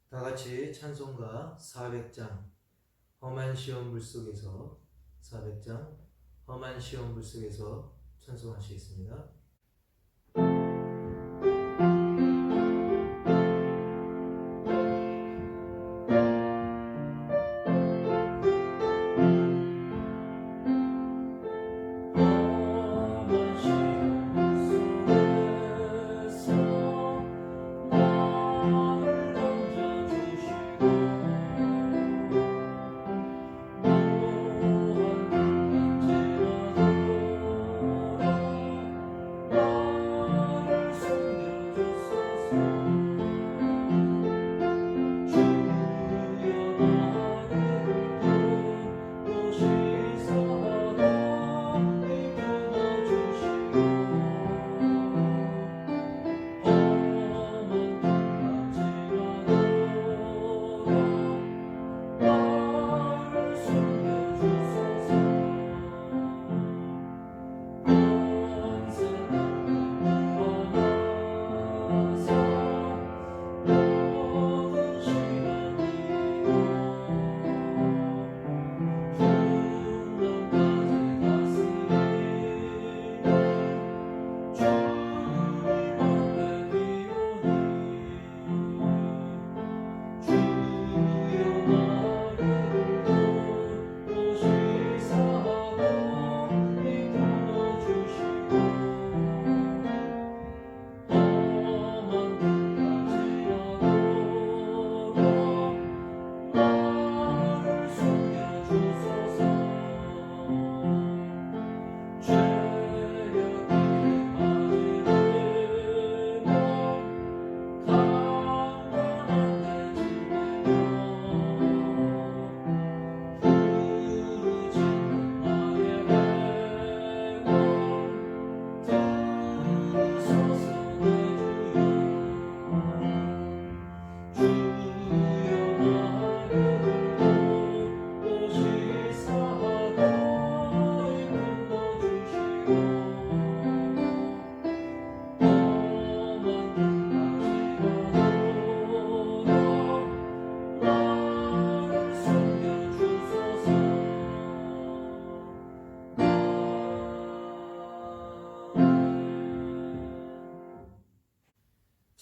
다 같이 찬송가 400장 험한 시험 물속에서 400장 험한 시험 물속에서 찬송하시겠습니다.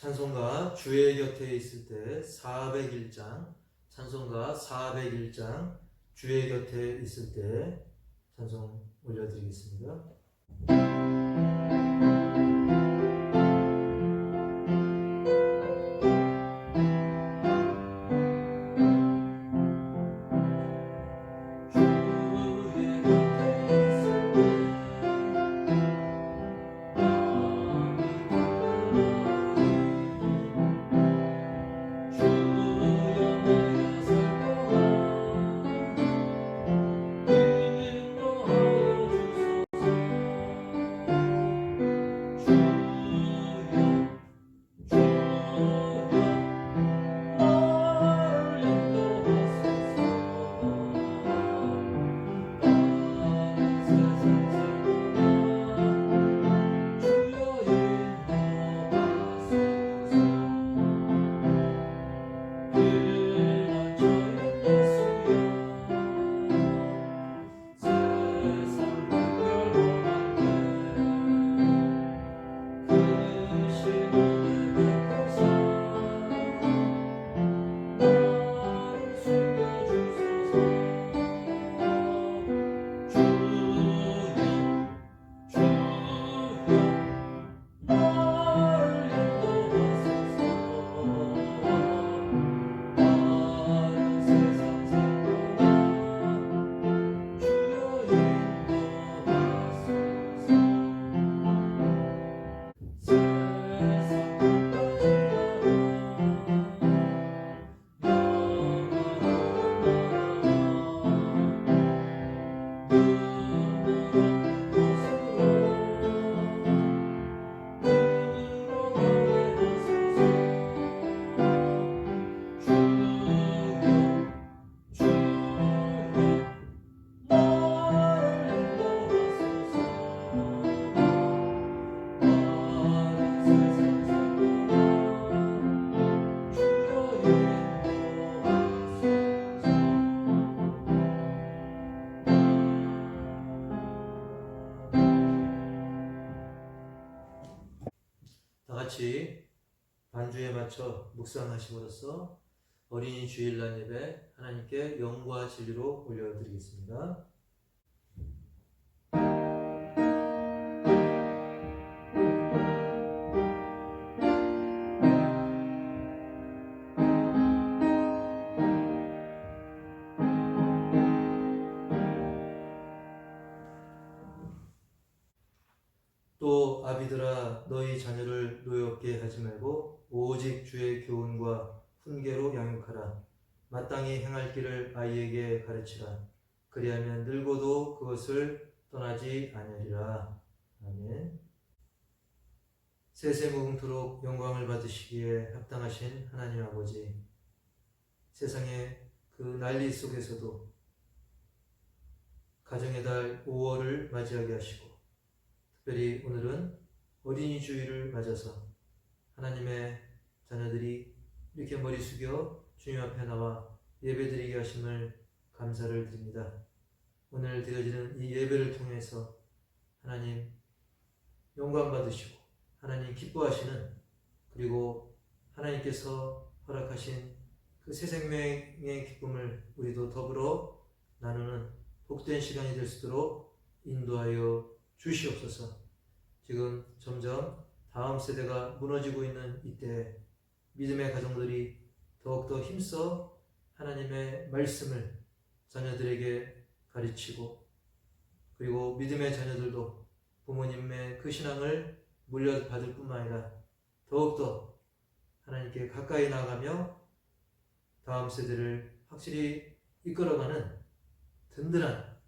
찬송가 주의 곁에 있을 때 401장 찬송가 401장 주의 곁에 있을 때 찬송 올려드리겠습니다. 맞춰 묵상하심으로써 어린이 주일날 예배 하나님께 영과 진리로 올려드리겠습니다. 또 아비들아 너희 자녀를 노엽게 하지 말고 오직 주의 교훈과 훈계로 양육하라. 마땅히 행할 길을 아이에게 가르치라. 그리하면 늙어도 그것을 떠나지 아니하리라. 아멘. 세세무궁토록 영광을 받으시기에 합당하신 하나님 아버지, 세상의 그 난리 속에서도 가정의 달 5월을 맞이하게 하시고, 특별히 오늘은 어린이 주일을 맞아서 하나님의 자녀들이 이렇게 머리 숙여 주님 앞에 나와 예배드리게 하심을 감사를 드립니다. 오늘 드려지는 이 예배를 통해서 하나님 영광 받으시고 하나님 기뻐하시는, 그리고 하나님께서 허락하신 그 새 생명의 기쁨을 우리도 더불어 나누는 복된 시간이 될 수 있도록 인도하여 주시옵소서. 지금 점점 다음 세대가 무너지고 있는 이때 믿음의 가정들이 더욱더 힘써 하나님의 말씀을 자녀들에게 가르치고, 그리고 믿음의 자녀들도 부모님의 그 신앙을 물려받을 뿐만 아니라 더욱더 하나님께 가까이 나아가며 다음 세대를 확실히 이끌어가는 든든한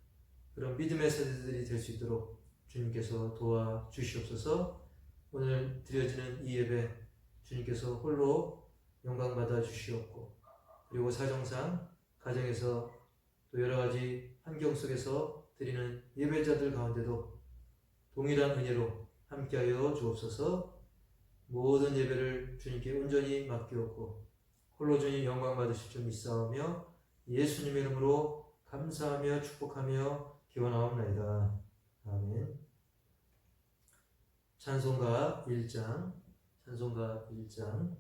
그런 믿음의 세대들이 될 수 있도록 주님께서 도와주시옵소서. 오늘 드려지는 이 예배 주님께서 홀로 영광 받아 주시옵고, 그리고 사정상 가정에서 또 여러 가지 환경 속에서 드리는 예배자들 가운데도 동일한 은혜로 함께하여 주옵소서. 모든 예배를 주님께 온전히 맡기옵고 홀로 주님 영광 받으실 줄 믿사오며 예수님의 이름으로 감사하며 축복하며 기원하옵나이다. 아멘. 찬송가 1장, 찬송가 1장.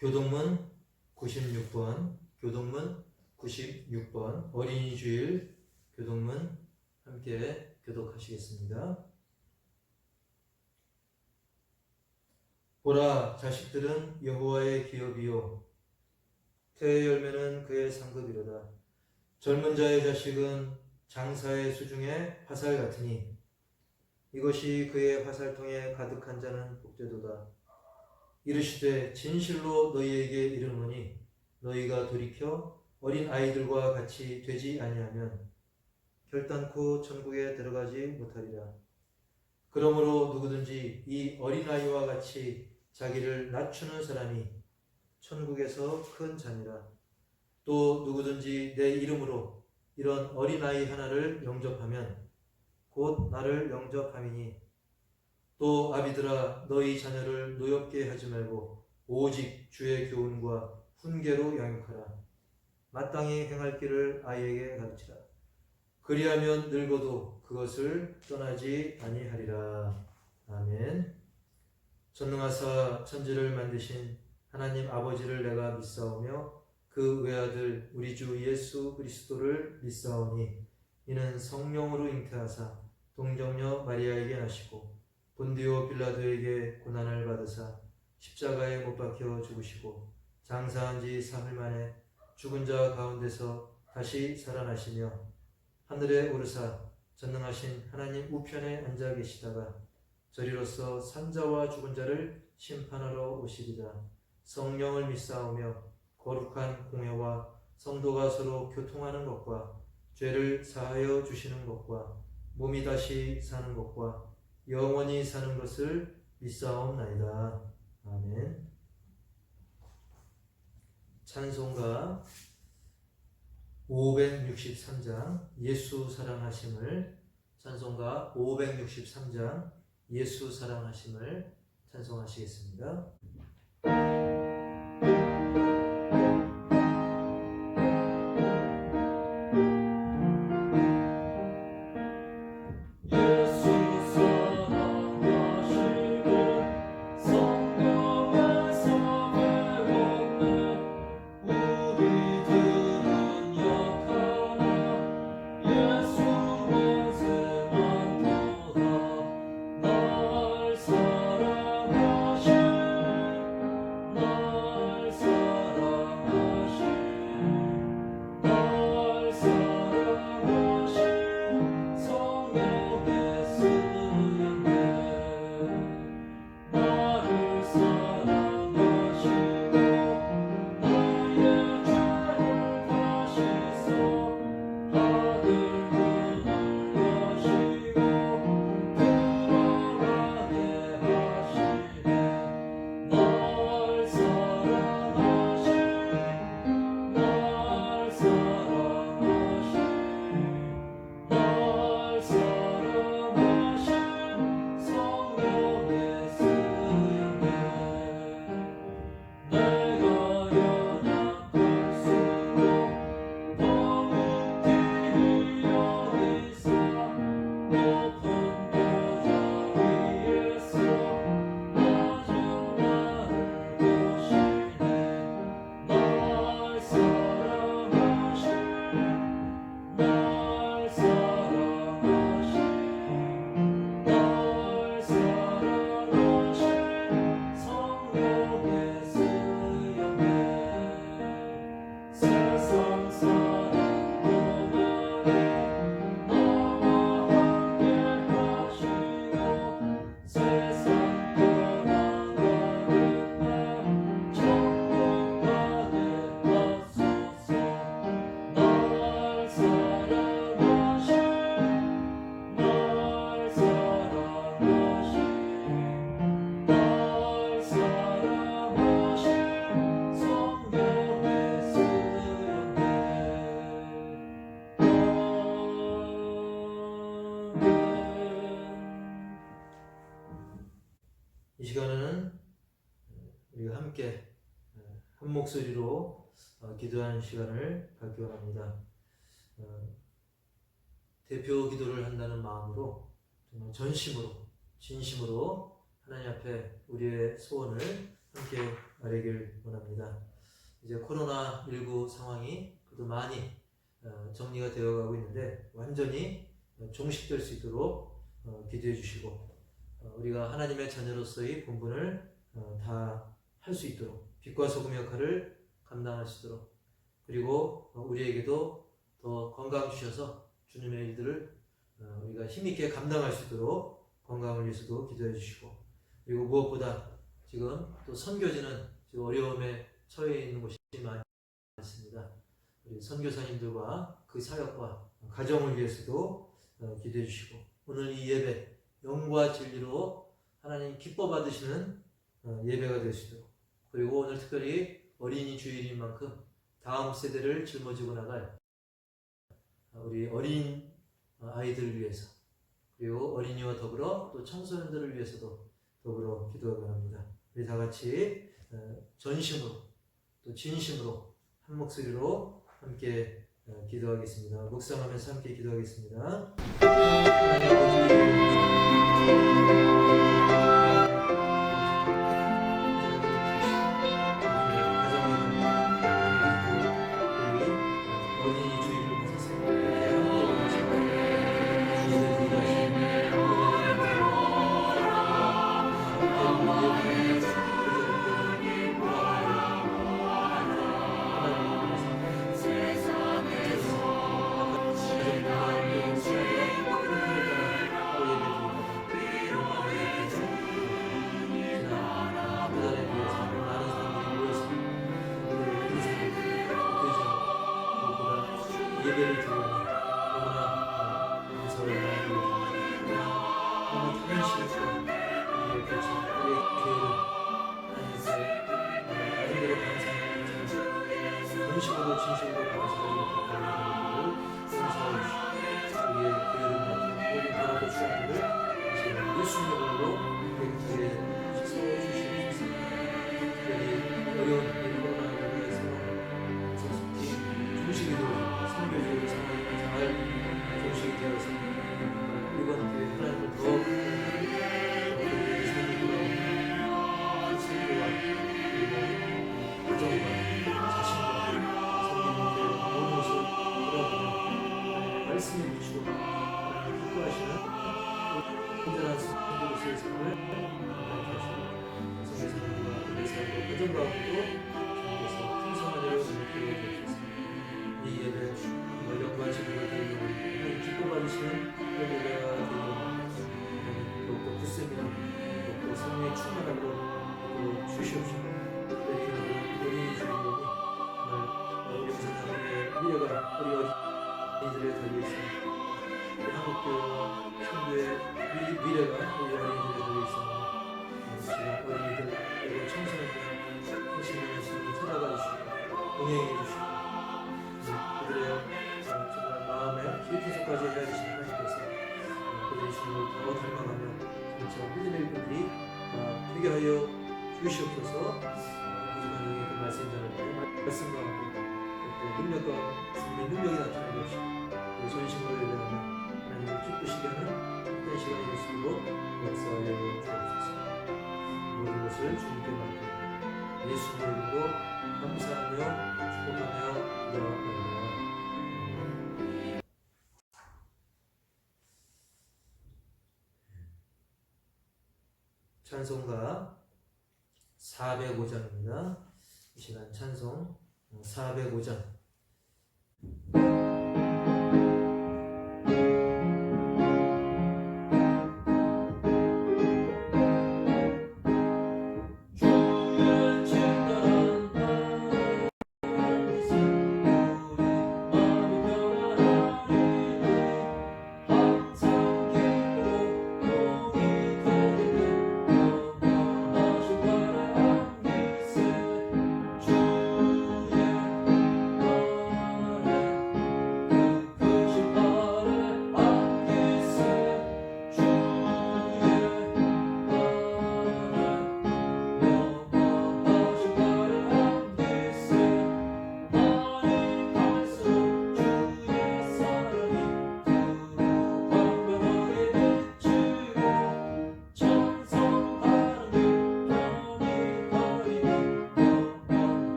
교동문 96번, 교동문 96번, 어린이 주일 교동문 함께 교독하시겠습니다. 보라, 자식들은 여호와의 기업이요 태의 열매는 그의 상급이로다. 젊은 자의 자식은 장사의 수중에 화살 같으니 이것이 그의 화살통에 가득한 자는 복되도다. 이르시되 진실로 너희에게 이르노니 너희가 돌이켜 어린 아이들과 같이 되지 아니하면 결단코 천국에 들어가지 못하리라. 그러므로 누구든지 이 어린아이와 같이 자기를 낮추는 사람이 천국에서 큰 자니라. 또 누구든지 내 이름으로 이런 어린아이 하나를 영접하면 곧 나를 영접함이니, 또 아비들아 너희 자녀를 노엽게 하지 말고 오직 주의 교훈과 훈계로 양육하라. 마땅히 행할 길을 아이에게 가르치라. 그리하면 늙어도 그것을 떠나지 아니하리라. 아멘. 전능하사 천지를 만드신 하나님 아버지를 내가 믿사오며 그 외아들 우리 주 예수 그리스도를 믿사오니 이는 성령으로 잉태하사 동정녀 마리아에게 나시고 본디오 빌라도에게 고난을 받으사 십자가에 못 박혀 죽으시고 장사한 지 사흘 만에 죽은 자 가운데서 다시 살아나시며 하늘에 오르사 전능하신 하나님 우편에 앉아 계시다가 저리로서 산자와 죽은 자를 심판하러 오시리라. 성령을 믿사오며 거룩한 공회와 성도가 서로 교통하는 것과 죄를 사하여 주시는 것과 몸이 다시 사는 것과 영원히 사는 것을 믿사옵나이다. 아멘. 찬송가 563장 예수 사랑하심을, 찬송가 563장 예수 사랑하심을 찬송하시겠습니다. 이 시간에는 우리가 함께 한 목소리로 기도하는 시간을 갖기 원합니다. 대표 기도를 한다는 마음으로 정말 전심으로 진심으로 하나님 앞에 우리의 소원을 함께 아뢰길 원합니다. 이제 코로나19 상황이 그래도 많이 정리가 되어가고 있는데 완전히 종식될 수 있도록 기도해 주시고, 우리가 하나님의 자녀로서의 본분을 다 할 수 있도록, 빛과 소금 역할을 감당할 수 있도록, 그리고 우리에게도 더 건강 주셔서 주님의 일들을 우리가 힘있게 감당할 수 있도록 건강을 위해서도 기도해 주시고, 그리고 무엇보다 지금 또 선교지는 지금 어려움에 처해 있는 곳이 많습니다. 우리 선교사님들과 그 사역과 가정을 위해서도 기도해 주시고, 오늘 이 예배 영과 진리로 하나님 기뻐 받으시는 예배가 될 수 있도록, 그리고 오늘 특별히 어린이 주일인 만큼 다음 세대를 짊어지고 나갈 우리 어린 아이들을 위해서, 그리고 어린이와 더불어 또 청소년들을 위해서도 더불어 기도하고 합니다. 우리 다 같이 전심으로 또 진심으로 한 목소리로 함께 기도하겠습니다. 묵상하면서 함께 기도하겠습니다. 하나님 아버지, 2016년 우리의 결정, 우리의 계획은 하나님께 나름대로 감사하는 정식으로 진실로 감사하는 용서해 주시고 우리의 계획을 맡은 모든 바라고 주님을 지금 예수님으로 우리의 기회에 세워주시옵소서. 특별히 어려운 이 코로나19에서 중식이 되어서 선교적인 상황이 잘 중식이 되어서 이번 기회에 하나님을 더 우리의 삶을 돌아오는 선교와 그리고 가정과 자신과 성경의 모든 것을 돌아보며 하나님의 말씀을 비추고 하나님을 기뻐하시는 온전한 성도로서의 삶을 감당케 하시고 성교사님과 우리의 삶과 가정 가운데도 주님께서 풍성한 일을 느끼게 해주옵소서. 이 예배 영광 제물을 드리며 하나님 기뻐 받으시는 예배가 되며 더욱더 굳세며 더욱더 성령의 충만함으로 주시옵시고 특별히 어린이 주님이 정말 우리 부산의 미래가 우리 어린이들에 달려있습니다. 우리 한국교회와 성교의 미래가 우리 어린이들에 달려있습니다. 시간 어린이들 그리고 청소년들 하시는 말씀을 찾아가 주시고 동행해 주시고 그들의 정말 마음에 깊은 속까지 헤아리신 하나님께서 그들의 주님을 더 닮아가며 진짜 믿음의 일꾼들이 되게 하여 주시옵소서. 부족한 영의 그 말씀 전할 때 말씀과 함께 또 능력과 승리의 능력이 나타나게 하시고 전심으로 예배하며 하나님을 기쁘시게 하는 어떤 시간이 될 수 있도록 역사하여 주옵소서. 모든 것을 주님께 맡기고 예수님의 이름으로 감사하며 축복하며 기도합니다. 찬송가 405장입니다. 이 시간 찬송 405장.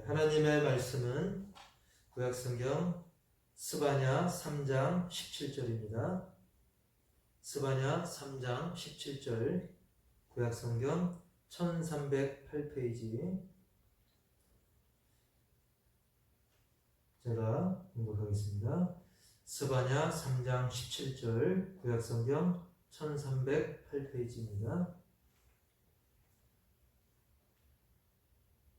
하나님의 말씀은 구약성경 스바냐 3장 17절입니다. 스바냐 3장 17절 구약성경 1308페이지 제가 공부하겠습니다. 스바냐 3장 17절 구약성경 1308페이지입니다.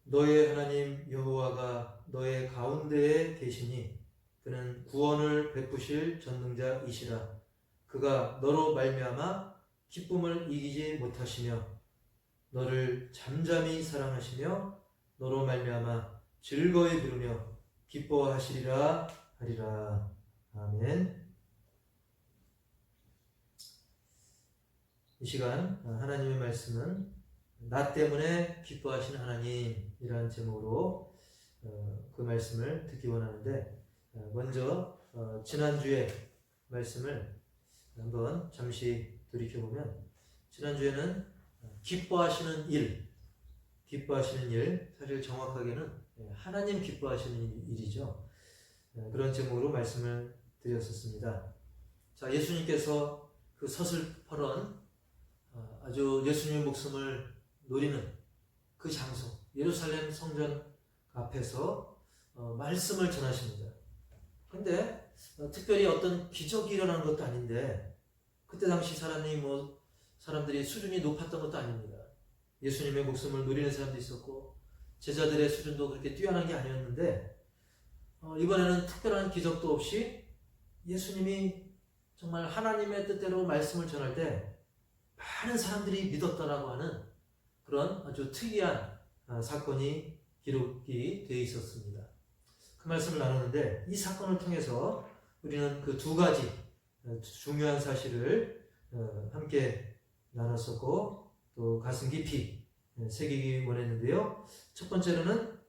너의 하나님 여호와가 너의 가운데에 계시니 그는 구원을 베푸실 전능자이시라. 그가 너로 말미암아 기쁨을 이기지 못하시며 너를 잠잠히 사랑하시며 너로 말미암아 즐거이 부르며 기뻐하시리라 하리라. 아멘. 이 시간 하나님의 말씀은 나 때문에 기뻐하시는 하나님이라는 제목으로 그 말씀을 듣기 원하는데, 먼저 지난주에 말씀을 한번 잠시 돌이켜보면, 지난주에는 기뻐하시는 일, 사실 정확하게는 하나님 기뻐하시는 일이죠. 그런 제목으로 말씀을 드렸었습니다. 자, 예수님께서 그 서슬퍼런 아주 예수님의 목숨을 노리는 그 장소, 예루살렘 성전 앞에서 말씀을 전하십니다. 근데 특별히 어떤 기적이 일어난 것도 아닌데, 그때 당시 사람들이 수준이 높았던 것도 아닙니다. 예수님의 목숨을 노리는 사람도 있었고 제자들의 수준도 그렇게 뛰어난 게 아니었는데, 이번에는 특별한 기적도 없이 예수님이 정말 하나님의 뜻대로 말씀을 전할 때 많은 사람들이 믿었다라고 하는 그런 아주 특이한 사건이 기록이 되어 있었습니다. 그 말씀을 나누는데, 이 사건을 통해서 우리는 그 두 가지 중요한 사실을 함께 나눴었고, 또 가슴 깊이 새기기 원했는데요. 첫 번째로는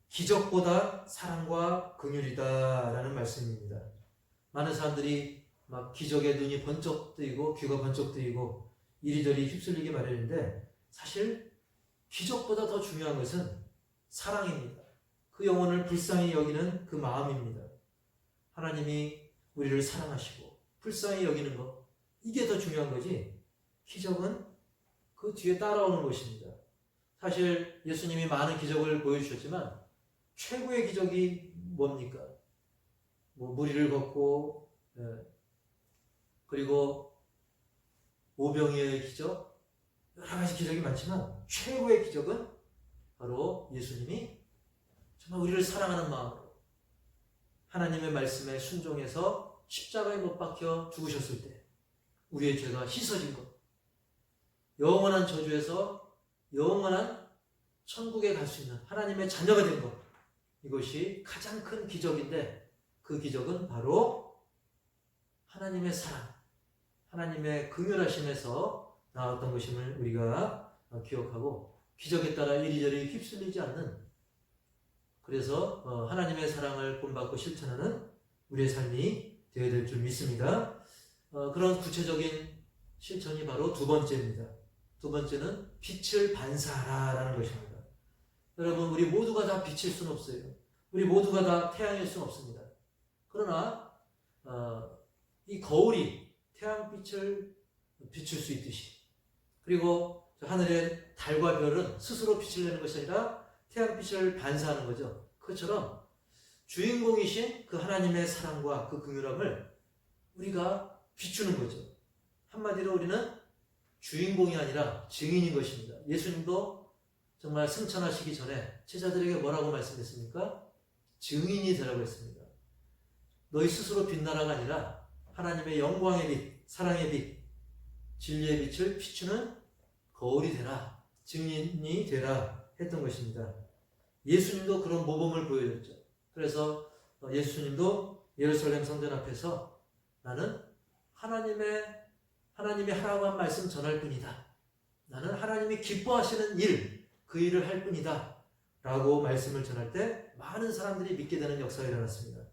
기적보다 사랑과 긍휼이다라는 말씀입니다. 많은 사람들이 막 기적에 눈이 번쩍 뜨이고 귀가 번쩍 뜨이고 이리저리 휩쓸리기 마련인데, 사실 기적보다 더 중요한 것은 사랑입니다. 그 영혼을 불쌍히 여기는 그 마음입니다. 하나님이 우리를 사랑하시고 불쌍히 여기는 것, 이게 더 중요한 거지, 기적은 그 뒤에 따라오는 것입니다. 사실 예수님이 많은 기적을 보여주셨지만 최고의 기적이 뭡니까? 무리를 걷고, 그리고 오병이어의 기적, 여러 가지 기적이 많지만 최고의 기적은 바로 예수님이 정말 우리를 사랑하는 마음으로 하나님의 말씀에 순종해서 십자가에 못 박혀 죽으셨을 때 우리의 죄가 씻어진 것, 영원한 저주에서 영원한 천국에 갈 수 있는 하나님의 자녀가 된 것, 이것이 가장 큰 기적인데, 그 기적은 바로 하나님의 사랑, 하나님의 긍휼하심에서 나왔던 것임을 우리가 기억하고, 기적에 따라 이리저리 휩쓸리지 않는, 그래서 하나님의 사랑을 본받고 실천하는 우리의 삶이 되어야 될 줄 믿습니다. 그런 구체적인 실천이 바로 두 번째입니다. 두 번째는 빛을 반사하라라는 것입니다. 여러분, 우리 모두가 다 빛일 수는 없어요. 우리 모두가 다 태양일 수는 없습니다. 그러나 이 거울이 태양빛을 비출 수 있듯이, 그리고 하늘의 달과 별은 스스로 빛을 내는 것이 아니라 태양빛을 반사하는 거죠. 그것처럼 주인공이신 그 하나님의 사랑과 그 긍휼함을 우리가 비추는 거죠. 한마디로 우리는 주인공이 아니라 증인인 것입니다. 예수님도 정말 승천하시기 전에 제자들에게 뭐라고 말씀했습니까? 증인이 되라고 했습니다. 너희 스스로 빛나라가 아니라 하나님의 영광의 빛, 사랑의 빛, 진리의 빛을 비추는 거울이 되라, 증인이 되라 했던 것입니다. 예수님도 그런 모범을 보여줬죠. 그래서 예수님도 예루살렘 성전 앞에서 나는 하나님이 하라고 한 말씀 전할 뿐이다, 나는 하나님이 기뻐하시는 일, 그 일을 할 뿐이다 라고 말씀을 전할 때 많은 사람들이 믿게 되는 역사가 일어났습니다.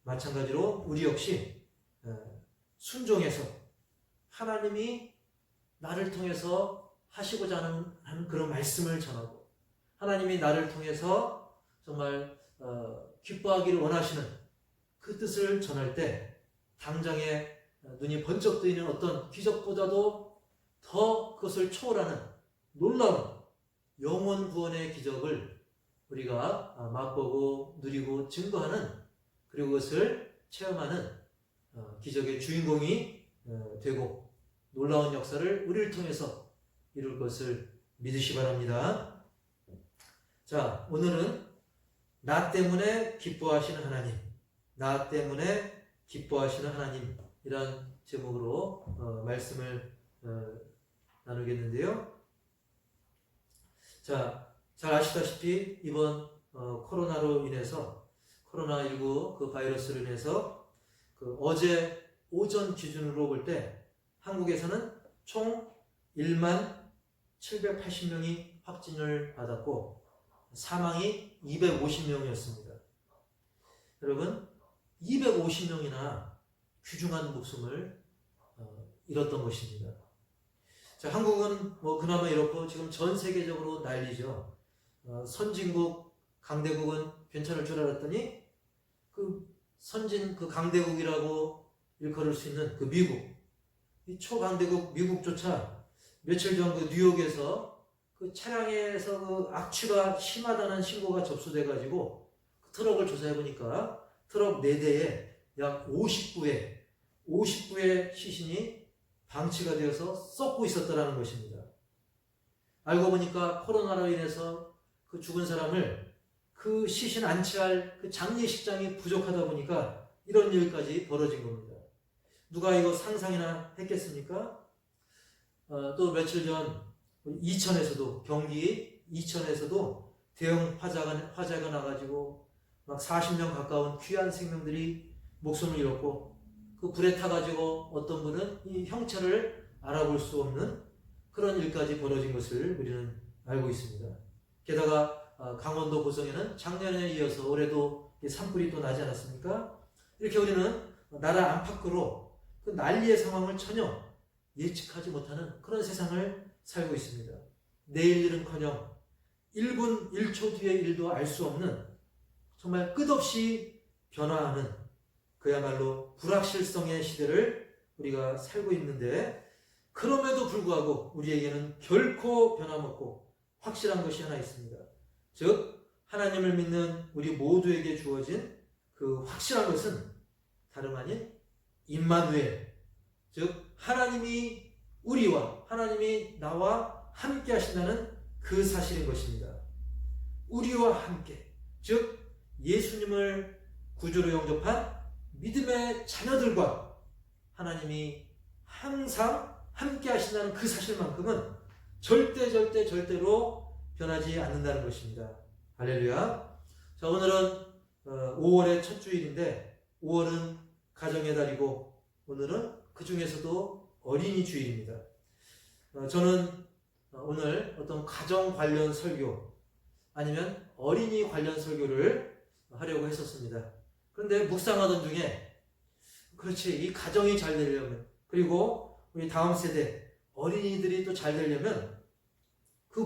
마찬가지로 우리 역시 순종해서 하나님이 나를 통해서 하시고자 하는 그런 말씀을 전하고, 하나님이 나를 통해서 정말 기뻐하기를 원하시는 그 뜻을 전할 때 당장에 눈이 번쩍 뜨이는 어떤 기적보다도 더 그것을 초월하는 놀라운 영원 구원의 기적을 우리가 맛보고 누리고 증거하는, 그리고 그것을 체험하는 기적의 주인공이 되고 놀라운 역사를 우리를 통해서 이룰 것을 믿으시 바랍니다. 자, 오늘은 나 때문에 기뻐하시는 하나님, 나 때문에 기뻐하시는 하나님, 이런 제목으로 말씀을 나누겠는데요. 자, 잘 아시다시피 이번 코로나로 인해서, 코로나19 그 바이러스로 인해서 어제 오전 기준으로 볼 때 한국에서는 총 1만 780명이 확진을 받았고 사망이 250명이었습니다. 여러분, 250명이나 귀중한 목숨을 잃었던 것입니다. 자, 한국은 뭐 그나마 이렇고 지금 전 세계적으로 난리죠. 선진국, 강대국은 괜찮을 줄 알았더니 그 선진 그 강대국이라고 일컬을 수 있는 그 미국, 이 초강대국 미국조차 며칠 전 그 뉴욕에서 그 차량에서 그 악취가 심하다는 신고가 접수돼 가지고 그 트럭을 조사해 보니까 트럭 4대에 약 50구의 시신이 방치가 되어서 썩고 있었다는 것입니다. 알고 보니까 코로나로 인해서 그 죽은 사람을 그 시신 안치할 그 장례식장이 부족하다 보니까 이런 일까지 벌어진 겁니다. 누가 이거 상상이나 했겠습니까? 또 며칠 전 이천에서도, 경기 이천에서도 대형 화재가 나가지고 막 40명 가까운 귀한 생명들이 목숨을 잃었고, 그 불에 타가지고 어떤 분은 이 형체를 알아볼 수 없는 그런 일까지 벌어진 것을 우리는 알고 있습니다. 게다가 강원도 고성에는 작년에 이어서 올해도 산불이 또 나지 않았습니까? 이렇게 우리는 나라 안팎으로 그 난리의 상황을 전혀 예측하지 못하는 그런 세상을 살고 있습니다. 내일 일은커녕 1분 1초 뒤의 일도 알 수 없는 정말 끝없이 변화하는 그야말로 불확실성의 시대를 우리가 살고 있는데, 그럼에도 불구하고 우리에게는 결코 변함없고 확실한 것이 하나 있습니다. 즉 하나님을 믿는 우리 모두에게 주어진 그 확실한 것은 다름 아닌 임마누엘, 즉 하나님이 우리와, 하나님이 나와 함께 하신다는 그 사실인 것입니다. 우리와 함께, 즉 예수님을 구주로 영접한 믿음의 자녀들과 하나님이 항상 함께 하신다는 그 사실만큼은 절대로 변하지 않는다는 것입니다. 할렐루야. 자, 오늘은 5월의 첫 주일인데 5월은 가정의 달이고 오늘은 그 중에서도 어린이 주일입니다. 저는 오늘 어떤 가정 관련 설교 아니면 어린이 관련 설교를 하려고 했었습니다. 그런데 묵상하던 중에 그렇지, 이 가정이 잘 되려면, 그리고 우리 다음 세대 어린이들이 또 잘 되려면 그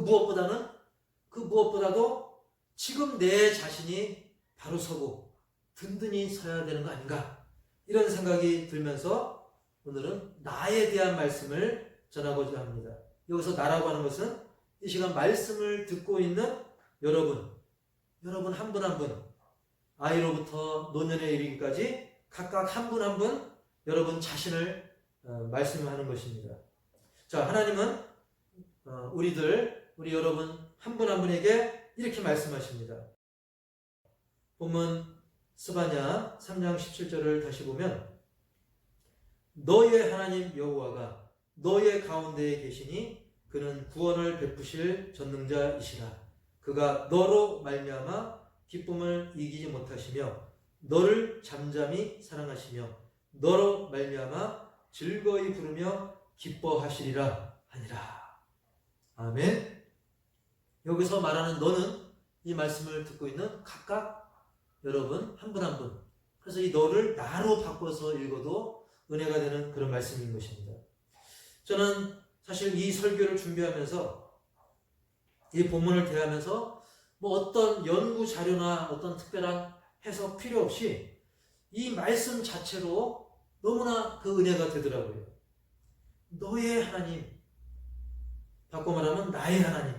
무엇보다도 지금 내 자신이 바로 서고 든든히 서야 되는 거 아닌가, 이런 생각이 들면서 오늘은 나에 대한 말씀을 전하고자 합니다. 여기서 나라고 하는 것은 이 시간 말씀을 듣고 있는 여러분 한 분 한 분, 아이로부터 노년에 이르기까지 각각 한 분 한 분 여러분 자신을 말씀하는 것입니다. 자, 하나님은 우리 여러분 한 분 한 분에게 이렇게 말씀하십니다. 본문 스바냐 3장 17절을 다시 보면, 너의 하나님 여호와가 너의 가운데에 계시니 그는 구원을 베푸실 전능자이시라. 그가 너로 말미암아 기쁨을 이기지 못하시며 너를 잠잠히 사랑하시며 너로 말미암아 즐거이 부르며 기뻐하시리라 하니라. 아멘. 여기서 말하는 너는 이 말씀을 듣고 있는 각각 여러분 한 분 한 분, 그래서 이 너를 나로 바꿔서 읽어도 은혜가 되는 그런 말씀인 것입니다. 저는 사실 이 설교를 준비하면서, 이 본문을 대하면서 뭐 어떤 연구 자료나 어떤 특별한 해석 필요 없이 이 말씀 자체로 너무나 그 은혜가 되더라고요. 너의 하나님, 바꿔 말하면 나의 하나님,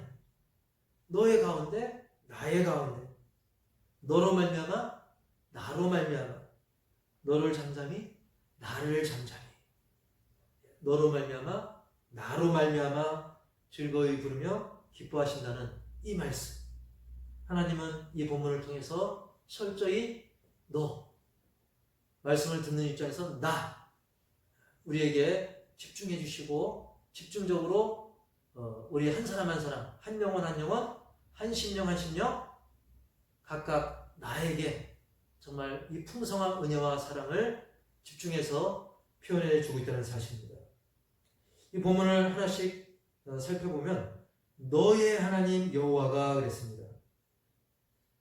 너의 가운데 나의 가운데, 너로 말미암아 나로 말미암아, 너를 잠잠히 나를 잠잠히, 너로 말미암아 나로 말미암아 즐거이 부르며 기뻐하신다는 이 말씀, 하나님은 이 본문을 통해서 철저히 너, 말씀을 듣는 입장에서 나, 우리에게 집중해 주시고 집중적으로 우리 한 사람 한 사람, 한 영혼 한 영혼, 한 심령 한 심령 각각 나에게 정말 이 풍성한 은혜와 사랑을 집중해서 표현해 주고 있다는 사실입니다. 이 본문을 하나씩 살펴보면 너의 하나님 여호와가 그랬습니다.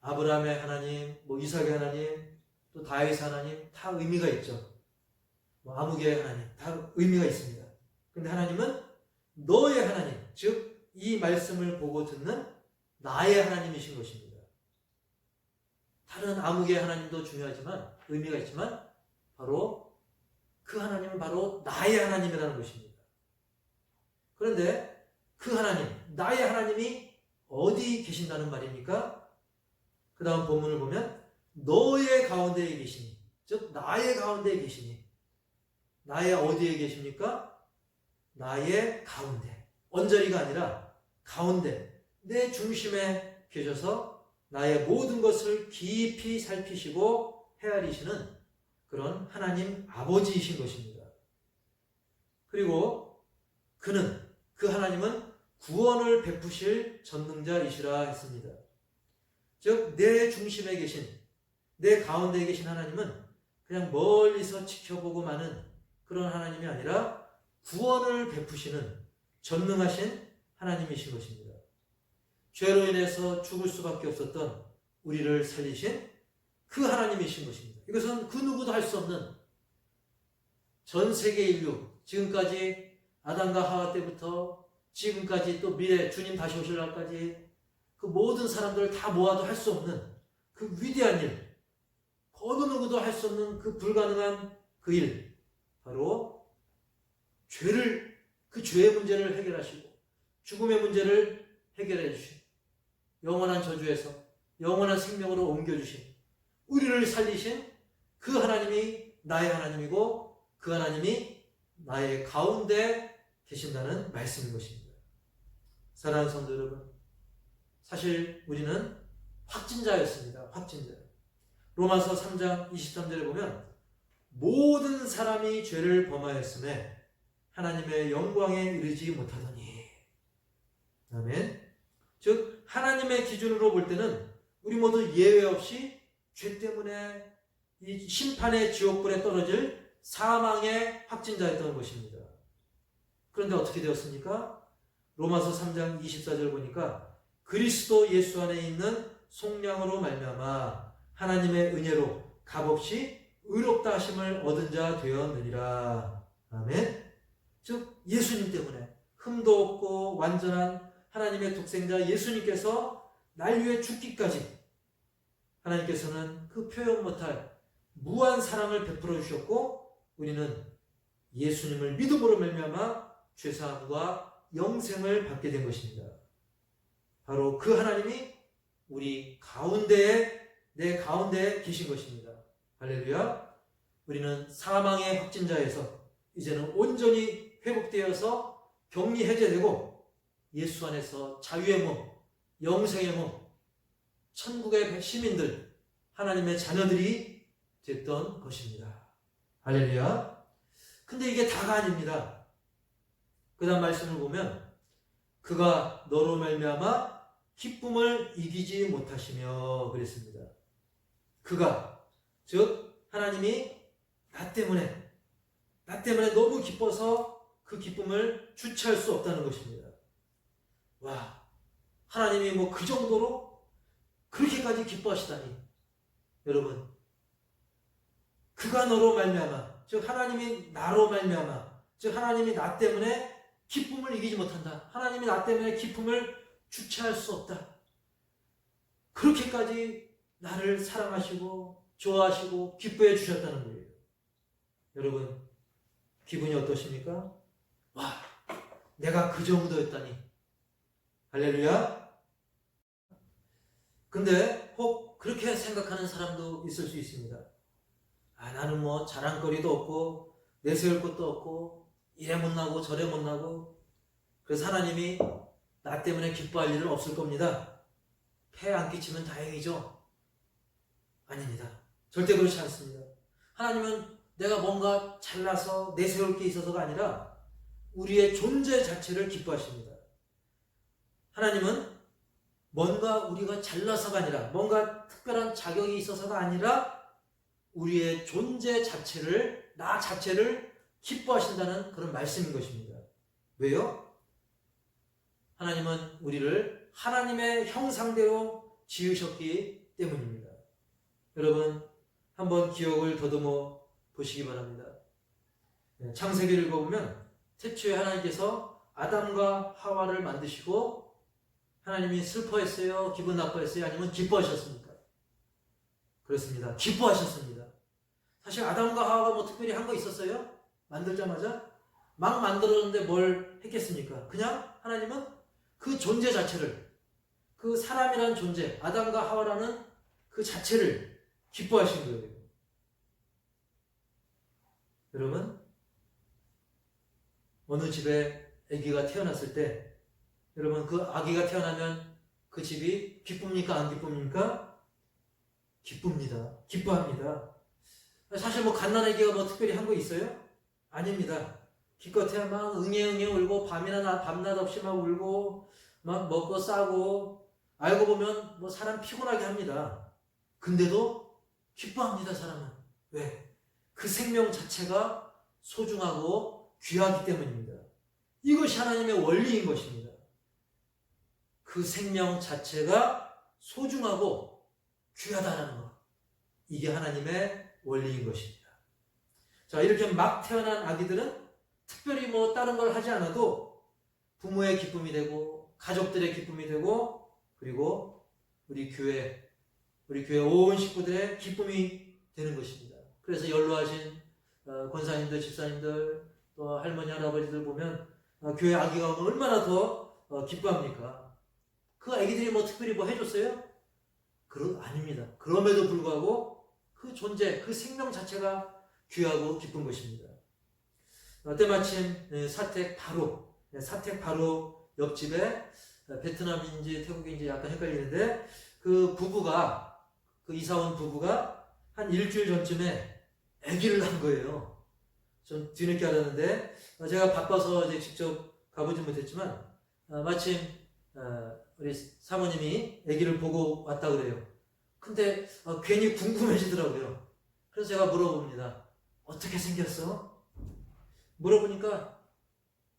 아브라함의 하나님, 이삭의 하나님, 또 다윗의 하나님 다 의미가 있죠. 아무개의 하나님 다 의미가 있습니다. 근데 하나님은 너의 하나님, 즉 이 말씀을 보고 듣는 나의 하나님이신 것입니다. 다른 아무개의 하나님도 중요하지만 의미가 있지만 바로 그 하나님은 바로 나의 하나님이라는 것입니다. 그런데 그 하나님, 나의 하나님이 어디 계신다는 말입니까? 그 다음 본문을 보면 너의 가운데에 계시니, 즉 나의 가운데에 계시니, 나의 어디에 계십니까? 나의 가운데, 언저리가 아니라 가운데, 내 중심에 계셔서 나의 모든 것을 깊이 살피시고 헤아리시는 그런 하나님 아버지이신 것입니다. 그리고 그 하나님은 구원을 베푸실 전능자이시라 했습니다. 즉 내 중심에 계신, 내 가운데에 계신 하나님은 그냥 멀리서 지켜보고 마는 그런 하나님이 아니라 구원을 베푸시는 전능하신 하나님이신 것입니다. 죄로 인해서 죽을 수밖에 없었던 우리를 살리신 그 하나님이신 것입니다. 이것은 그 누구도 할 수 없는, 전 세계 인류, 지금까지 아담과 하와 때부터 지금까지 또 미래 주님 다시 오실 날까지 그 모든 사람들을 다 모아도 할 수 없는 그 위대한 일, 어느 누구도 할 수 없는 그 불가능한 그 일, 바로 그 죄의 문제를 해결하시고 죽음의 문제를 해결해 주신, 영원한 저주에서 영원한 생명으로 옮겨주신, 우리를 살리신 그 하나님이 나의 하나님이고 그 하나님이 나의 가운데 계신다는 말씀인 것입니다. 사랑하는 성도 여러분, 사실 우리는 확진자였습니다. 확진자. 로마서 3장 23절에 보면 모든 사람이 죄를 범하였음에 하나님의 영광에 이르지 못하더니, 아멘. 즉 하나님의 기준으로 볼 때는 우리 모두 예외 없이 죄 때문에 이 심판의 지옥불에 떨어질 사망의 확진자였던 것입니다. 그런데 어떻게 되었습니까? 로마서 3장 24절 보니까 그리스도 예수 안에 있는 속량으로 말미암아 하나님의 은혜로 값없이 의롭다 하심을 얻은 자 되었느니라. 아멘. 즉 예수님 때문에 흠도 없고 완전한 하나님의 독생자 예수님께서 날 위해 죽기까지 하나님께서는 그 표현 못할 무한 사랑을 베풀어 주셨고, 우리는 예수님을 믿음으로 말미암아 죄사함과 영생을 받게 된 것입니다. 바로 그 하나님이 우리 가운데에, 내 가운데에 계신 것입니다. 할렐루야. 우리는 사망의 확진자에서 이제는 온전히 회복되어서 격리 해제되고 예수 안에서 자유의 몸, 영생의 몸, 천국의 시민들, 하나님의 자녀들이 됐던 것입니다. 할렐루야. 근데 이게 다가 아닙니다. 그 다음 말씀을 보면 그가 너로 말미암아 기쁨을 이기지 못하시며 그랬습니다. 그가, 즉 하나님이 나 때문에 너무 기뻐서 그 기쁨을 주체할 수 없다는 것입니다. 와, 하나님이 그 정도로 그렇게까지 기뻐하시다니. 여러분, 그가 너로 말미암아, 즉 하나님이 나로 말미암아, 즉 하나님이 나 때문에 기쁨을 이기지 못한다. 하나님이 나 때문에 기쁨을 주체할 수 없다. 그렇게까지 나를 사랑하시고 좋아하시고 기뻐해 주셨다는 거예요. 여러분, 기분이 어떠십니까? 와, 내가 그 정도였다니. 할렐루야. 근데 혹 그렇게 생각하는 사람도 있을 수 있습니다. 나는 자랑거리도 없고 내세울 것도 없고 이래 못나고 저래 못나고, 그래서 하나님이 나 때문에 기뻐할 일은 없을 겁니다. 폐 안 끼치면 다행이죠. 아닙니다. 절대 그렇지 않습니다. 하나님은 내가 뭔가 잘나서 내세울 게 있어서가 아니라 우리의 존재 자체를 기뻐하십니다. 하나님은 뭔가 우리가 잘나서가 아니라, 뭔가 특별한 자격이 있어서가 아니라 우리의 존재 자체를, 나 자체를 기뻐하신다는 그런 말씀인 것입니다. 왜요? 하나님은 우리를 하나님의 형상대로 지으셨기 때문입니다. 여러분 한번 기억을 더듬어 보시기 바랍니다. 창세기를 읽어보면 태초에 하나님께서 아담과 하와를 만드시고 하나님이 슬퍼했어요? 기분 나빠했어요? 아니면 기뻐하셨습니까? 그렇습니다. 기뻐하셨습니다. 사실 아담과 하와가 뭐 특별히 한 거 있었어요? 만들자마자? 막 만들었는데 뭘 했겠습니까? 그냥 하나님은 그 존재 자체를, 그 사람이라는 존재, 아담과 하와라는 그 자체를 기뻐하신 거예요. 여러분, 어느 집에 아기가 태어났을 때, 여러분 그 아기가 태어나면 그 집이 기쁩니까? 안 기쁩니까? 기쁩니다. 기뻐합니다. 사실 뭐 갓난아기가 뭐 특별히 한 거 있어요? 아닙니다. 기껏해야 막 응애응애 울고 밤이나 밤낮 없이 막 울고 막 먹고 싸고 알고 보면 뭐 사람 피곤하게 합니다. 근데도 기뻐합니다. 사람은. 왜? 그 생명 자체가 소중하고 귀하기 때문입니다. 이것이 하나님의 원리인 것입니다. 그 생명 자체가 소중하고 귀하다는 것. 이게 하나님의 원리인 것입니다. 자, 이렇게 막 태어난 아기들은 특별히 뭐 다른 걸 하지 않아도 부모의 기쁨이 되고 가족들의 기쁨이 되고 그리고 우리 교회 온 식구들의 기쁨이 되는 것입니다. 그래서 연로하신 권사님들, 집사님들, 또 할머니, 할아버지들 보면 교회 아기가 오면 얼마나 더 기뻐합니까? 그 아기들이 뭐 특별히 뭐 해줬어요? 아닙니다. 그럼에도 불구하고 그 존재, 그 생명 자체가 귀하고 기쁜 것입니다. 때마침 사택 바로 옆집에 베트남인지 태국인지 약간 헷갈리는데 그 이사온 부부가 한 일주일 전쯤에 아기를 낳은 거예요. 좀 뒤늦게 알았는데 제가 바빠서 이제 직접 가보지 못했지만 마침 우리 사모님이 아기를 보고 왔다 그래요. 근데 괜히 궁금해지더라고요. 그래서 제가 물어봅니다. 어떻게 생겼어? 물어보니까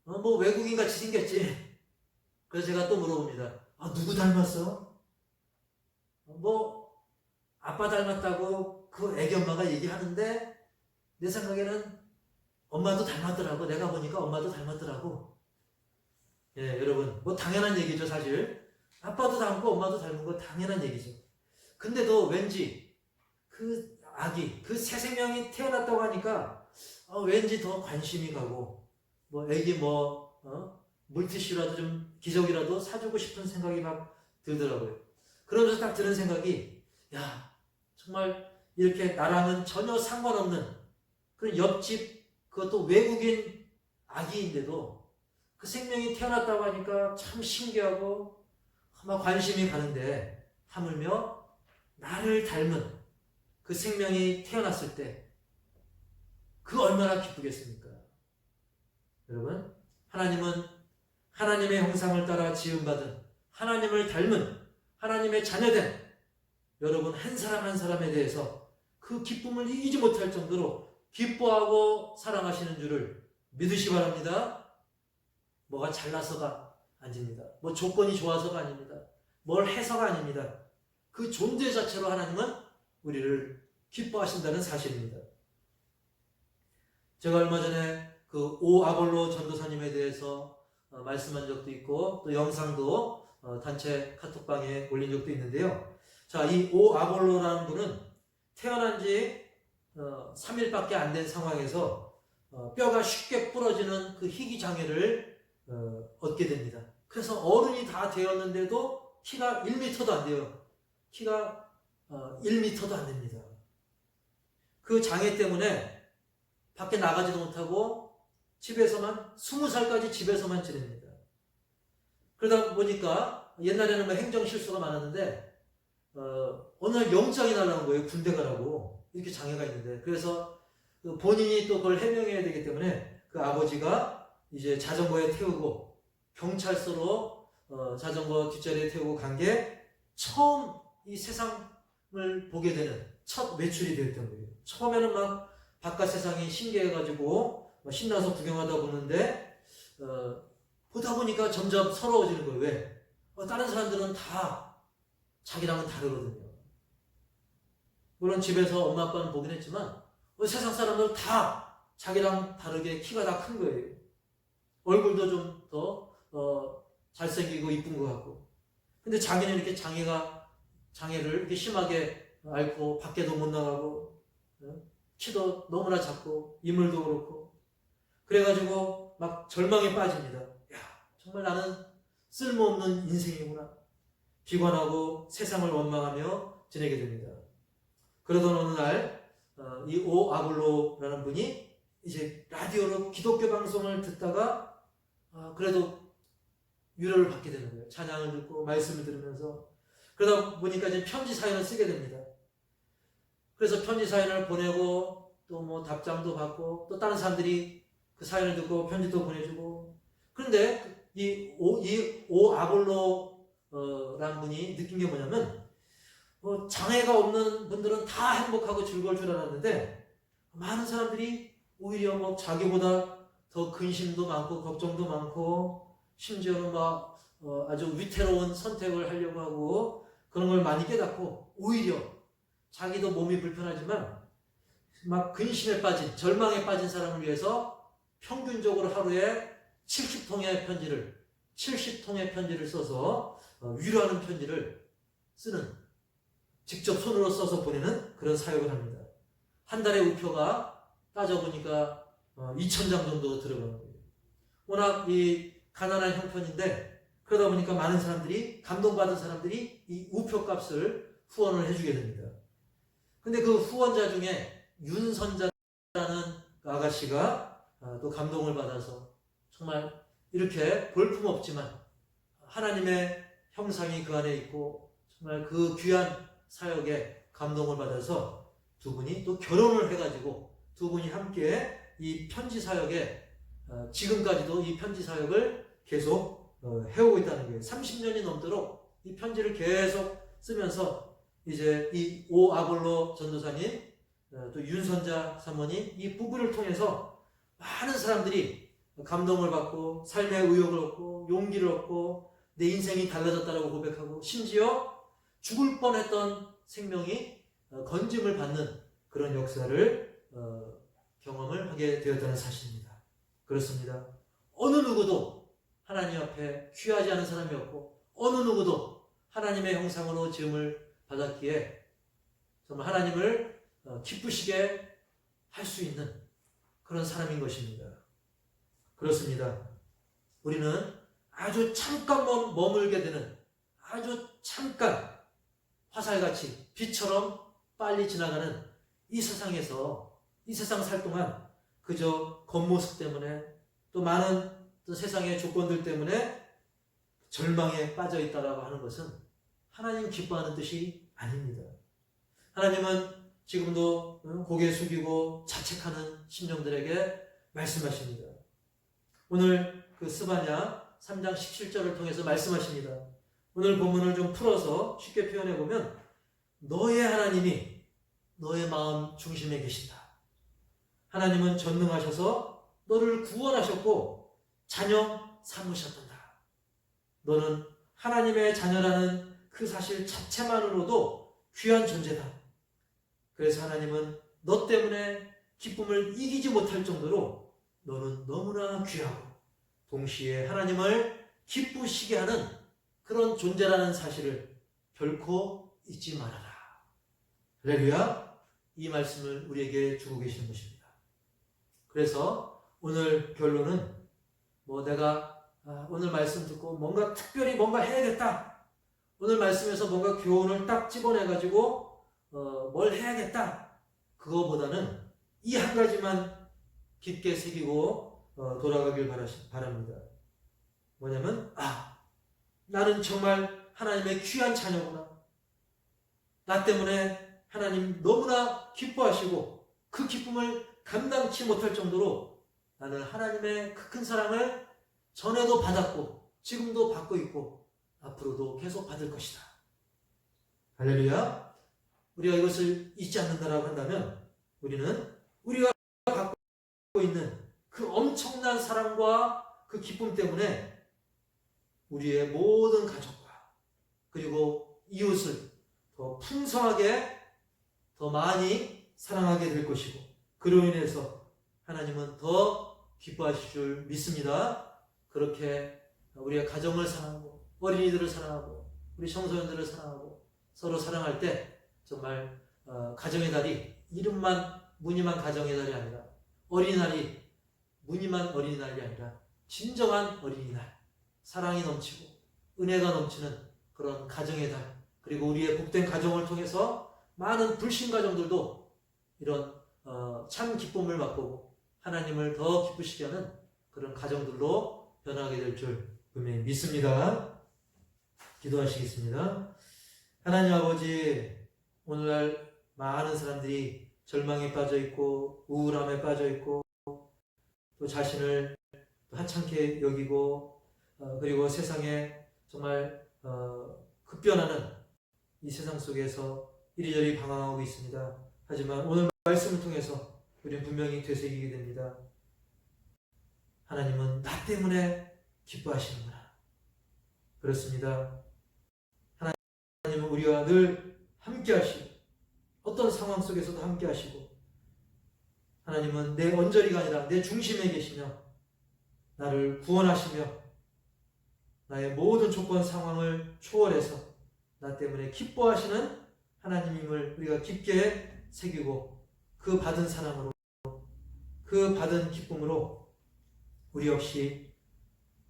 뭐 외국인 같이 생겼지. 그래서 제가 또 물어봅니다. 누구 닮았어? 뭐 아빠 닮았다고 그 애기 엄마가 얘기하는데 내 생각에는 엄마도 닮았더라고. 내가 보니까 엄마도 닮았더라고. 예, 여러분 뭐 당연한 얘기죠. 사실 아빠도 닮고 엄마도 닮은 거 당연한 얘기죠. 근데도 왠지 그 아기, 그 새 생명이 태어났다고 하니까 왠지 더 관심이 가고 뭐 애기 물티슈라도 좀 기저귀라도 사주고 싶은 생각이 막 들더라고요. 그러면서 딱 드는 생각이 정말 이렇게 나랑은 전혀 상관없는 그런 옆집 그것도 외국인 아기인데도 그 생명이 태어났다고 하니까 참 신기하고 막 관심이 가는데 하물며 나를 닮은 그 생명이 태어났을 때 그 얼마나 기쁘겠습니까? 여러분, 하나님은 하나님의 형상을 따라 지음받은 하나님을 닮은 하나님의 자녀된 여러분 한 사람 한 사람에 대해서 그 기쁨을 이기지 못할 정도로 기뻐하고 사랑하시는 줄을 믿으시기 바랍니다. 뭐가 잘나서가 아닙니다. 뭐 조건이 좋아서가 아닙니다. 뭘 해서가 아닙니다. 그 존재 자체로 하나님은 우리를 기뻐하신다는 사실입니다. 제가 얼마 전에 그 오 아볼로 전도사님에 대해서 말씀한 적도 있고 또 영상도 단체 카톡방에 올린 적도 있는데요. 자, 이 오 아볼로라는 분은 태어난 지 3일밖에 안 된 상황에서 뼈가 쉽게 부러지는 그 희귀 장애를 얻게 됩니다. 그래서 어른이 다 되었는데도 키가 1m도 안 돼요. 키가 1m도 안 됩니다. 그 장애 때문에 밖에 나가지도 못하고 집에서만 20살까지 집에서만 지냅니다. 그러다 보니까 옛날에는 뭐 행정 실수가 많았는데 어느 날 영장이 날라온 거예요. 군대 가라고. 이렇게 장애가 있는데. 그래서 본인이 또 그걸 해명해야 되기 때문에 그 아버지가 이제 자전거에 태우고 경찰서로 자전거 뒷자리에 태우고 간 게 처음 이 세상을 보게 되는 첫 매출이 되었던 거예요. 처음에는 막 바깥 세상이 신기해가지고 신나서 구경하다 보는데 보다 보니까 점점 서러워지는 거예요. 왜? 다른 사람들은 다 자기랑은 다르거든요. 물론 집에서 엄마 아빠는 보긴 했지만 세상 사람들은 다 자기랑 다르게 키가 다 큰 거예요. 얼굴도 좀 더 잘생기고 이쁜 것 같고. 근데 자기는 이렇게 장애를 이렇게 심하게 앓고 밖에도 못 나가고 키도 너무나 작고 인물도 그렇고 그래가지고 막 절망에 빠집니다. 야, 정말 나는 쓸모없는 인생이구나. 비관하고 세상을 원망하며 지내게 됩니다. 그러던 어느 날 이 오 아볼로라는 분이 이제 라디오로 기독교 방송을 듣다가 그래도 위로를 받게 되는 거예요. 찬양을 듣고 말씀을 들으면서. 그러다 보니까 이제 편지 사연을 쓰게 됩니다. 그래서 편지 사연을 보내고 또 뭐 답장도 받고 또 다른 사람들이 그 사연을 듣고 편지도 보내주고. 그런데 이 오 아볼로라는 분이 느낀 게 뭐냐면 장애가 없는 분들은 다 행복하고 즐거울 줄 알았는데 많은 사람들이 오히려 뭐 자기보다 더 근심도 많고 걱정도 많고 심지어는 막 아주 위태로운 선택을 하려고 하고 그런 걸 많이 깨닫고 오히려 자기도 몸이 불편하지만 막 근심에 빠진 절망에 빠진 사람을 위해서 평균적으로 하루에 70통의 편지를 써서 위로하는 편지를 쓰는 직접 손으로 써서 보내는 그런 사역을 합니다. 한 달에 우표가 따져보니까 2,000장 정도 들어가는 거예요. 워낙 이 가난한 형편인데 그러다 보니까 많은 사람들이 감동받은 사람들이 이 우표 값을 후원을 해주게 됩니다. 근데 그 후원자 중에 윤선자라는 아가씨가 또 감동을 받아서 정말 이렇게 볼품없지만 하나님의 형상이 그 안에 있고 정말 그 귀한 사역에 감동을 받아서 두 분이 또 결혼을 해가지고 두 분이 함께 이 편지 사역에 지금까지도 이 편지 사역을 계속 해오고 있다는 거예요. 30년이 넘도록 이 편지를 계속 쓰면서 이제 이 오 아볼로 전도사님 또 윤선자 사모님 이 부부를 통해서 많은 사람들이 감동을 받고 삶의 의욕을 얻고 용기를 얻고 내 인생이 달라졌다라고 고백하고 심지어 죽을 뻔했던 생명이 건짐을 받는 그런 역사를 경험을 하게 되었다는 사실입니다. 그렇습니다. 어느 누구도 하나님 앞에 귀하지 않은 사람이 없고 어느 누구도 하나님의 형상으로 지음을 받았기에 정말 하나님을 기쁘시게 할 수 있는 그런 사람인 것입니다. 그렇습니다. 우리는 아주 잠깐 머물게 되는 아주 잠깐 화살같이 빛처럼 빨리 지나가는 이 세상에서 이 세상 살 동안 그저 겉모습 때문에 또 많은 또 세상의 조건들 때문에 절망에 빠져 있다라고 하는 것은 하나님 기뻐하는 뜻이 아닙니다. 하나님은 지금도 고개 숙이고 자책하는 심령들에게 말씀하십니다. 오늘 그 스바냐 3장 17절을 통해서 말씀하십니다. 오늘 본문을 좀 풀어서 쉽게 표현해 보면 너의 하나님이 너의 마음 중심에 계신다. 하나님은 전능하셔서 너를 구원하셨고 자녀 삼으셨단다. 너는 하나님의 자녀라는 그 사실 자체만으로도 귀한 존재다. 그래서 하나님은 너 때문에 기쁨을 이기지 못할 정도로 너는 너무나 귀하고 동시에 하나님을 기쁘시게 하는 그런 존재라는 사실을 결코 잊지 말아라. 할렐루야. 이 말씀을 우리에게 주고 계시는 것입니다. 그래서 오늘 결론은 내가 오늘 말씀 듣고 특별히 뭔가 해야겠다. 오늘 말씀에서 뭔가 교훈을 딱 집어내가지고 뭘 해야겠다. 그거보다는 이 한 가지만 깊게 새기고 돌아가길 바랍니다. 뭐냐면 나는 정말 하나님의 귀한 자녀구나. 나 때문에 하나님 너무나 기뻐하시고 그 기쁨을 감당치 못할 정도로 나는 하나님의 그 큰 사랑을 전에도 받았고 지금도 받고 있고 앞으로도 계속 받을 것이다. 할렐루야. 우리가 이것을 잊지 않는다라고 한다면 우리는 우리가 갖고 있는 그 엄청난 사랑과 그 기쁨 때문에 우리의 모든 가족과 그리고 이웃을 더 풍성하게 더 많이 사랑하게 될 것이고, 그로 인해서 하나님은 더 기뻐하실 줄 믿습니다. 그렇게 우리의 가정을 사랑하고 어린이들을 사랑하고 우리 청소년들을 사랑하고 서로 사랑할 때 정말 가정의 달이 이름만 무늬만 가정의 달이 아니라 어린이날이 무늬만 어린이날이 아니라 진정한 어린이날, 사랑이 넘치고 은혜가 넘치는 그런 가정의 달, 그리고 우리의 복된 가정을 통해서 많은 불신 가정들도 이런 참 기쁨을 맛보고 하나님을 더 기쁘시게 하는 그런 가정들로 변하게 될 줄 분명히 믿습니다. 기도하시겠습니다. 하나님 아버지, 오늘날 많은 사람들이 절망에 빠져 있고 우울함에 빠져 있고 또 자신을 하찮게 여기고 그리고 세상에 정말 급변하는 이 세상 속에서 이리저리 방황하고 있습니다. 하지만 오늘 말씀을 통해서 우리는 분명히 되새기게 됩니다. 하나님은 나 때문에 기뻐하시는구나. 그렇습니다. 하나님은 우리와 늘 함께 하시고 어떤 상황 속에서도 함께 하시고, 하나님은 내 언저리가 아니라 내 중심에 계시며 나를 구원하시며 나의 모든 조건 상황을 초월해서 나 때문에 기뻐하시는 하나님임을 우리가 깊게 새기고, 그 받은 사랑으로 그 받은 기쁨으로 우리 역시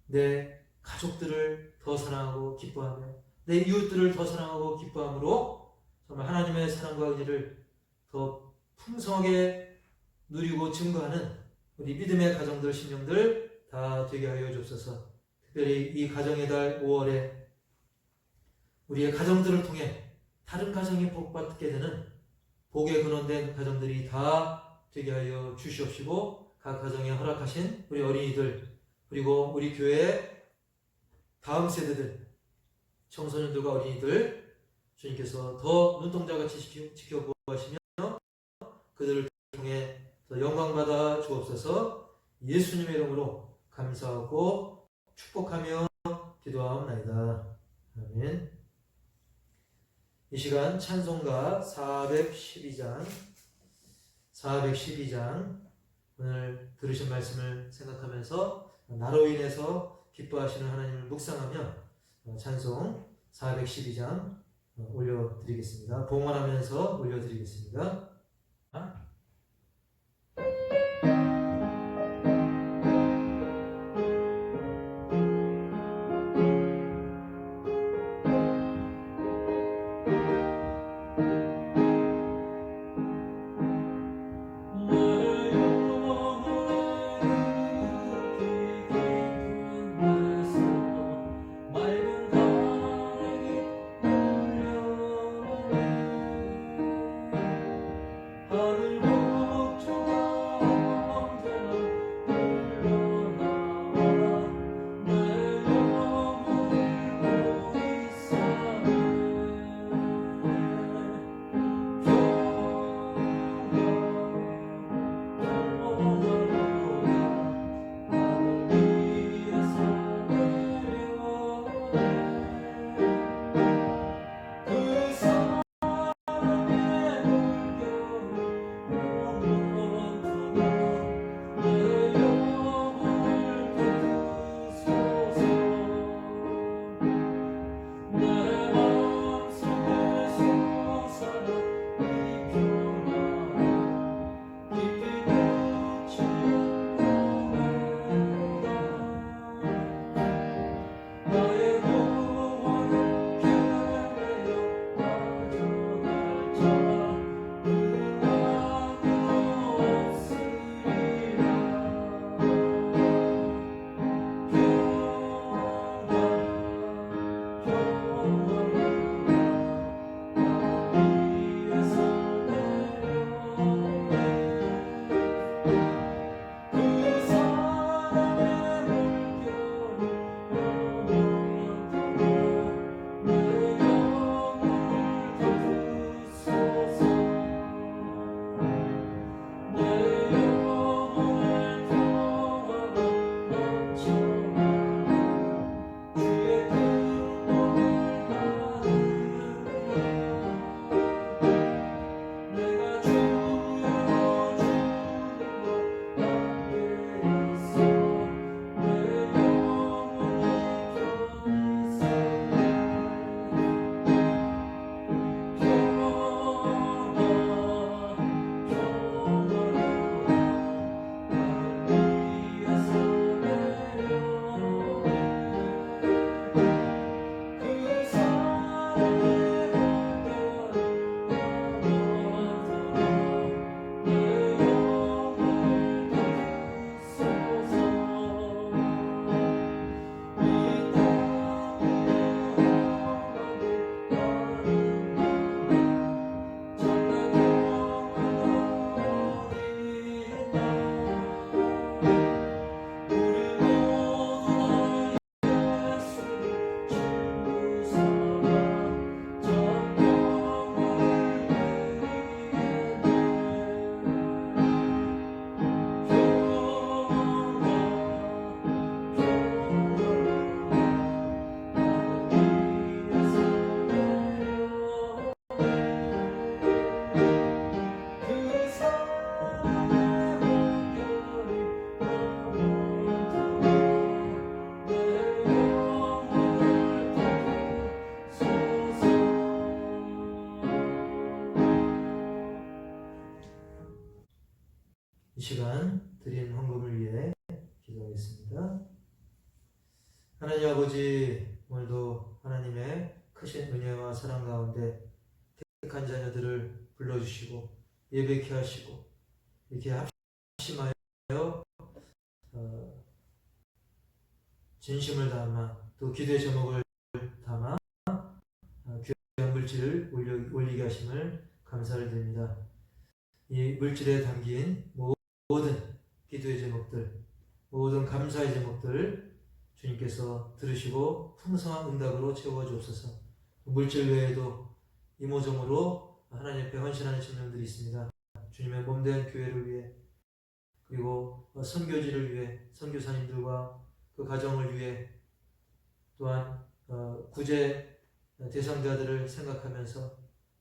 내 가족들을 더 사랑하고 기뻐하며 내 이웃들을 더 사랑하고 기뻐함으로 정말 하나님의 사랑과 은혜를 더 풍성하게 누리고 증거하는 우리 믿음의 가정들, 심령들 다 되게 하여 주옵소서. 특별히 이 가정의 달 5월에 우리의 가정들을 통해 다른 가정이 복받게 되는 복에 근원된 가정들이 다 되게 하여 주시옵시고, 각 가정에 허락하신 우리 어린이들 그리고 우리 교회 다음 세대들, 청소년들과 어린이들 주님께서 더 눈동자같이 지켜보시며 그들을 통해 더 영광받아 주옵소서. 예수님의 이름으로 감사하고 축복하며 기도하옵나이다. 아멘. 이 시간 찬송가 412장 오늘 들으신 말씀을 생각하면서 나로 인해서 기뻐하시는 하나님을 묵상하며 찬송 412장 올려드리겠습니다. 봉헌하면서 올려드리겠습니다. 하늘 하나님의 크신 은혜와 사랑 가운데 택한 자녀들을 불러주시고 예배케 하시고 이렇게 합심하여 진심을 담아 또 기도의 제목을 담아 귀한 물질을 올리게 하심을 감사를 드립니다. 이 물질에 담긴 모든 기도의 제목들, 모든 감사의 제목들 주님께서 들으시고 풍성한 응답으로 채워주옵소서. 물질 외에도 이모저모로 하나님 앞에 헌신하는 청년들이 있습니다. 주님의 몸된 교회를 위해, 그리고 선교지를 위해, 선교사님들과 그 가정을 위해, 또한 구제 대상자들을 생각하면서,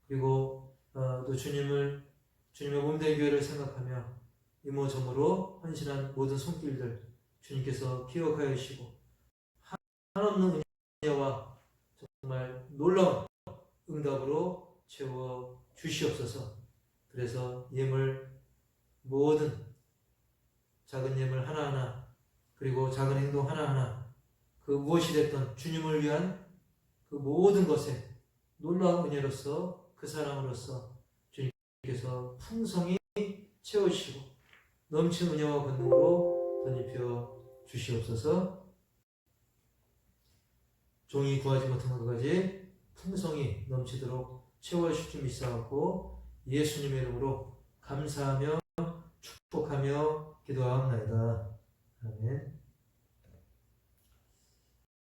그리고 또 주님의 몸된 교회를 생각하며 이모저모로 헌신한 모든 손길들 주님께서 기억하여 주시고 한없는 은혜와 정말 놀라운 응답으로 채워 주시옵소서. 그래서 예물, 모든 작은 예물 하나하나, 그리고 작은 행동 하나하나, 그 무엇이 됐던 주님을 위한 그 모든 것에 놀라운 은혜로서, 그 사랑으로서 주님께서 풍성히 채워주시고 넘친 은혜와 권능으로 덧입혀 주시옵소서. 종이 구하지 못한 것까지 풍성히 넘치도록 채워주실 줄 믿사옵고 예수님의 이름으로 감사하며 축복하며 기도하옵나이다. 아멘.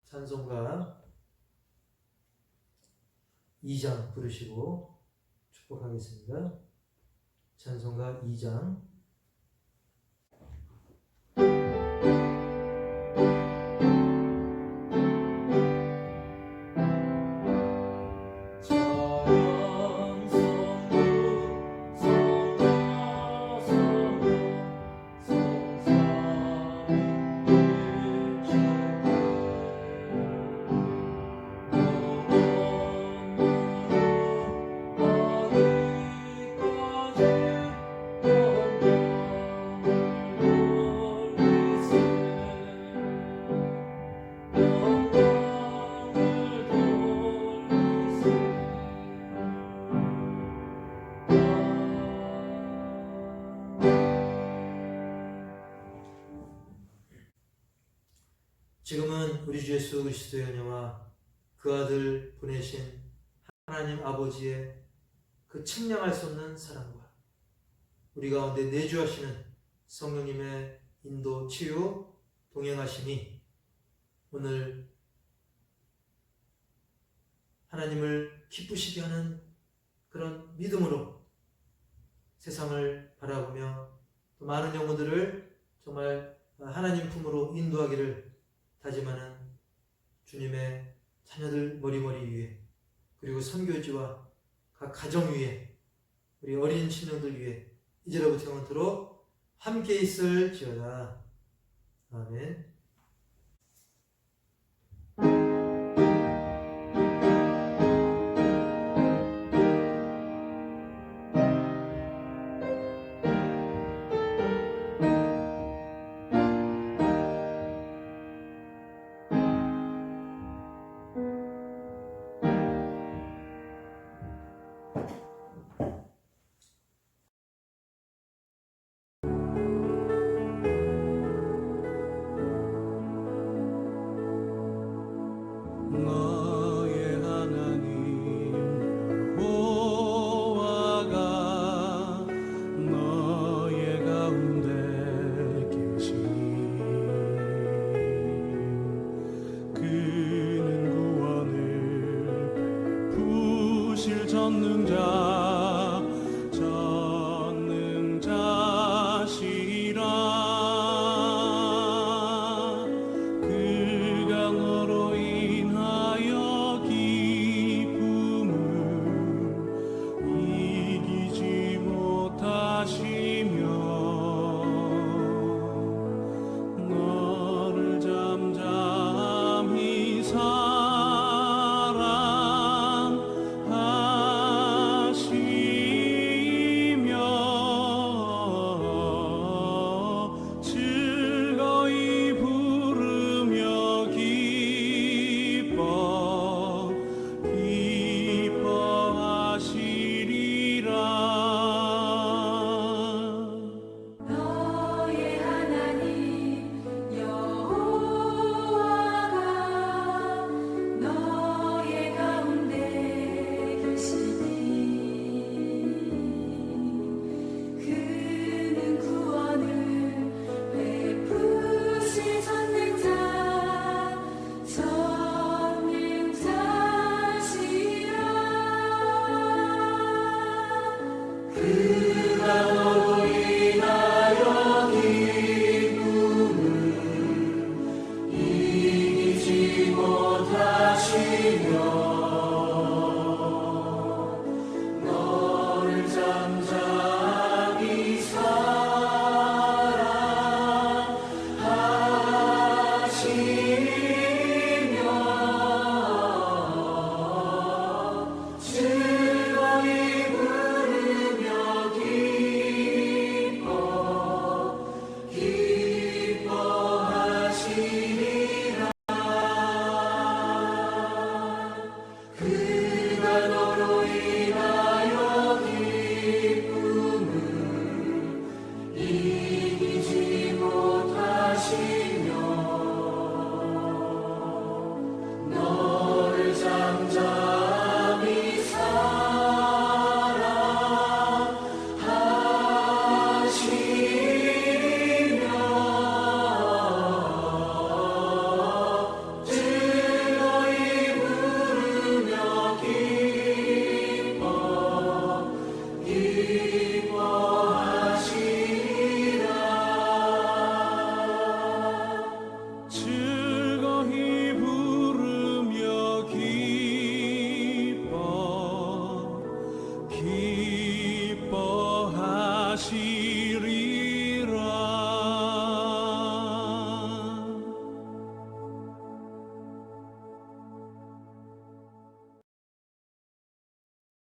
찬송가 2장 부르시고 축복하겠습니다. 찬송가 2장. 지금은 우리 주 예수 그리스도의 은혜와 그 아들 보내신 하나님 아버지의 그 측량할 수 없는 사랑과 우리 가운데 내주하시는 성령님의 인도, 치유, 동행하심이 오늘 하나님을 기쁘시게 하는 그런 믿음으로 세상을 바라보며 또 많은 영혼들을 정말 하나님 품으로 인도하기를 다짐하는 주님의 자녀들 머리머리 위에, 그리고 선교지와 각 가정 위에, 우리 어린 신령들 위에 이제로부터 영원토록 함께 있을지어다. 아멘. 전능자